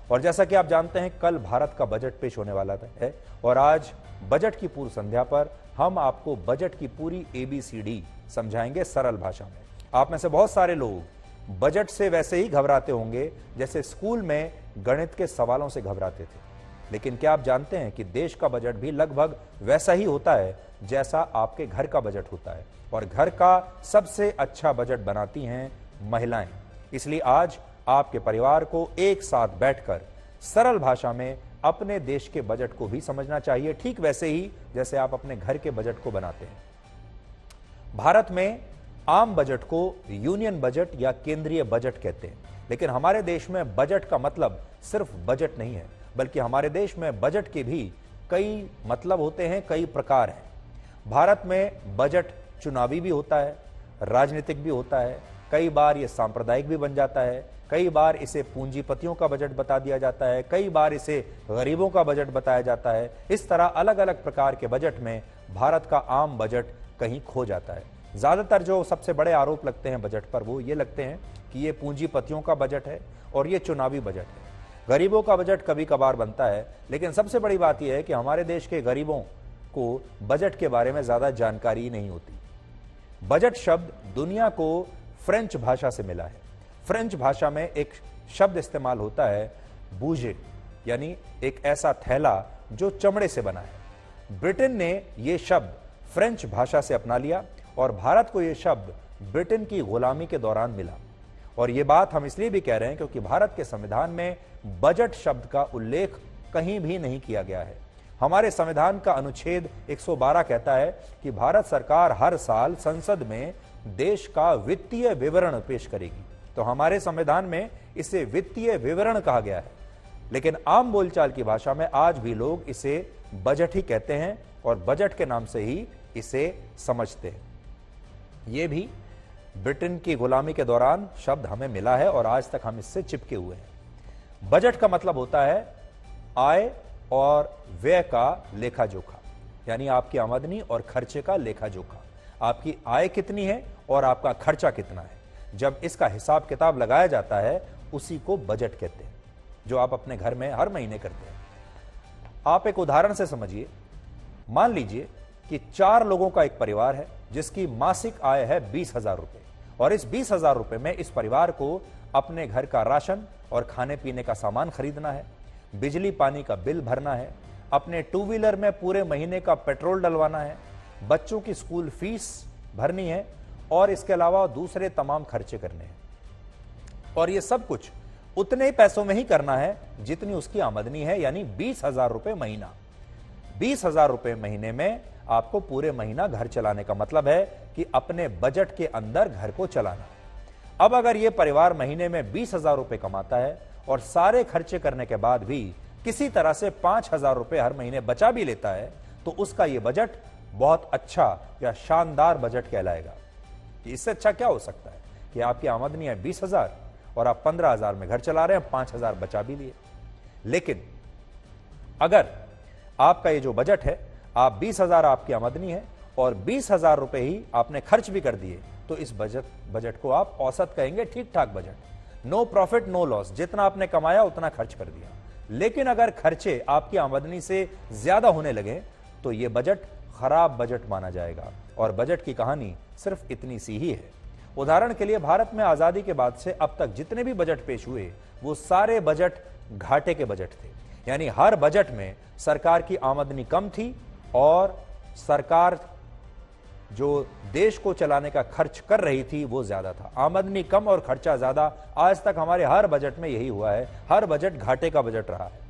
और जैसा कि आप जानते हैं, कल भारत का बजट पेश होने वाला है और आज बजट की पूर्व संध्या पर हम आपको बजट की पूरी ABCD समझाएंगे सरल भाषा में। आप में से बहुत सारे लोग बजट से वैसे ही घबराते होंगे जैसे स्कूल में गणित के सवालों से घबराते थे, लेकिन क्या आप जानते हैं कि देश का बजट भी लगभग वैसा ही होता है जैसा आपके घर का बजट होता है, और घर का सबसे अच्छा बजट बनाती हैं महिलाएं। इसलिए आज आपके परिवार को एक साथ बैठकर सरल भाषा में अपने देश के बजट को भी समझना चाहिए, ठीक वैसे ही जैसे आप अपने घर के बजट को बनाते हैं। भारत में आम बजट को यूनियन बजट या केंद्रीय बजट कहते हैं, लेकिन हमारे देश में बजट का मतलब सिर्फ बजट नहीं है, बल्कि हमारे देश में बजट के भी कई मतलब होते हैं, कई प्रकार हैं। भारत में बजट चुनावी भी होता है, राजनीतिक भी होता है, कई बार ये सांप्रदायिक भी बन जाता है, कई बार इसे पूंजीपतियों का बजट बता दिया जाता है, कई बार इसे गरीबों का बजट बताया जाता है। इस तरह अलग अलग प्रकार के बजट में भारत का आम बजट कहीं खो जाता है। ज्यादातर जो सबसे बड़े आरोप लगते हैं बजट पर वो ये लगते हैं कि ये पूंजीपतियों का बजट है और ये चुनावी बजट है। गरीबों का बजट कभी कभार बनता है, लेकिन सबसे बड़ी बात यह है कि हमारे देश के गरीबों को बजट के बारे में ज्यादा जानकारी नहीं होती। बजट शब्द दुनिया को फ्रेंच भाषा से मिला है। फ्रेंच भाषा में एक शब्द इस्तेमाल होता है बूजे, यानी एक ऐसा थैला जो चमड़े से बना है। ब्रिटेन ने यह शब्द फ्रेंच भाषा से अपना लिया और भारत को यह शब्द ब्रिटेन की गुलामी के दौरान मिला। और यह बात हम इसलिए भी कह रहे हैं क्योंकि भारत के संविधान में बजट शब्द का उल्लेख कहीं भी नहीं किया गया है। हमारे संविधान का अनुच्छेद 112 कहता है कि भारत सरकार हर साल संसद में देश का वित्तीय विवरण पेश करेगी। तो हमारे संविधान में इसे वित्तीय विवरण कहा गया है, लेकिन आम बोलचाल की भाषा में आज भी लोग इसे बजट ही कहते हैं और बजट के नाम से ही इसे समझते हैं। यह भी ब्रिटेन की गुलामी के दौरान शब्द हमें मिला है और आज तक हम इससे चिपके हुए हैं। बजट का मतलब होता है आय और व्यय का लेखा जोखा, यानी आपकी आमदनी और खर्चे का लेखा जोखा। आपकी आय कितनी है और आपका खर्चा कितना है, जब इसका हिसाब किताब लगाया जाता है उसी को बजट कहते हैं, जो आप अपने घर में हर महीने करते हैं। आप एक उदाहरण से समझिए। मान लीजिए कि 4 लोगों का एक परिवार है जिसकी मासिक आय है 20,000 रुपए, और इस 20,000 रुपए में इस परिवार को अपने घर का राशन और खाने पीने का सामान खरीदना है, बिजली पानी का बिल भरना है, अपने 2 व्हीलर में पूरे महीने का पेट्रोल डलवाना है, बच्चों की स्कूल फीस भरनी है और इसके अलावा दूसरे तमाम खर्चे करने हैं। और ये सब कुछ उतने ही पैसों में ही करना है जितनी उसकी आमदनी है, यानी 20,000 रुपए महीना। 20,000 रुपए महीने में आपको पूरे महीना घर चलाने का मतलब है कि अपने बजट के अंदर घर को चलाना। अब अगर यह परिवार महीने में 20,000 रुपए कमाता है और सारे खर्चे करने के बाद भी किसी तरह से 5,000 रुपए हर महीने बचा भी लेता है, तो उसका यह बजट बहुत अच्छा या शानदार बजट कहलाएगा। इससे अच्छा क्या हो सकता है कि आपकी आमदनी है 20,000 और आप 15,000 में घर चला रहे हैं, 5,000 बचा भी लिए। लेकिन अगर आपका ये जो बजट है, आप 20,000 आपकी आमदनी है और 20,000 रुपए ही आपने खर्च भी कर दिए, तो इस बजट को आप औसत कहेंगे, ठीक ठाक budget. No profit no loss, जितना आपने कमाया उतना खर्च कर दिया। लेकिन अगर खर्चे आपकी आमदनी से ज्यादा होने लगे तो यह बजट खराब बजट माना जाएगा। और बजट की कहानी सिर्फ इतनी सी ही है। उदाहरण के लिए, भारत में आजादी के बाद से अब तक जितने भी बजट पेश हुए वो सारे बजट घाटे के बजट थे, यानी हर बजट में सरकार की आमदनी कम थी और सरकार जो देश को चलाने का खर्च कर रही थी वो ज्यादा था। आमदनी कम और खर्चा ज्यादा, आज तक हमारे हर बजट में यही हुआ है। हर बजट घाटे का बजट रहा है।